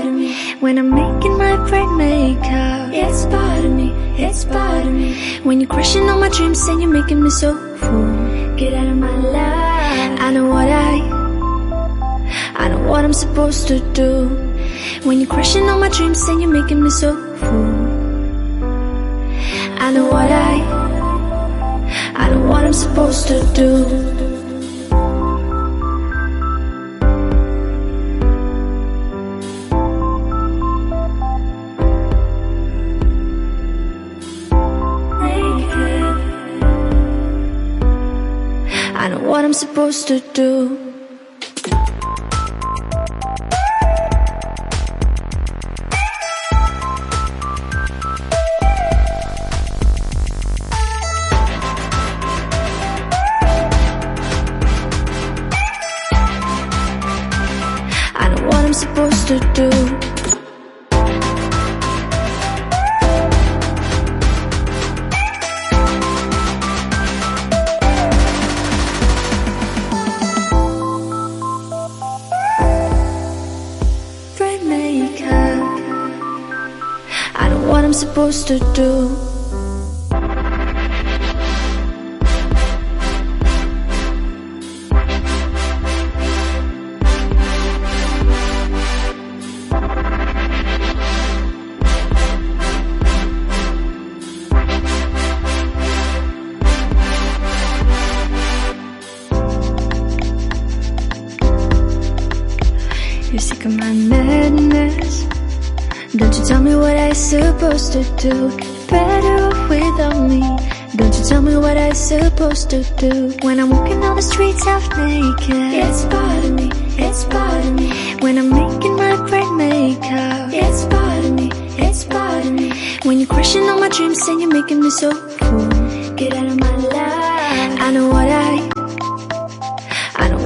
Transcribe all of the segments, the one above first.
bothering me. When I'm making my brain makeup, it's bothering me, it's bothering me. When you're crushing on my dreams and you're making me so full. Get out of my life. I know what I'm supposed to do. When you're crushing on my dreams and you're making me so full. I know what I'm supposed to do. I know what I'm supposed to do. I know what I'm supposed to do. I know what I'm supposed to do. You're sick of my madness. Don't you tell me what I'm supposed to do. Better off without me. Don't you tell me what I'm supposed to do. When I'm walking down the streets half naked, it's bothering me, it's bothering me. When I'm making my brain makeup, it's bothering me, it's bothering me. When you're crushing on my dreams and you're making me so full. Get out of my life. I know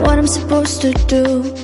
what I'm supposed to do.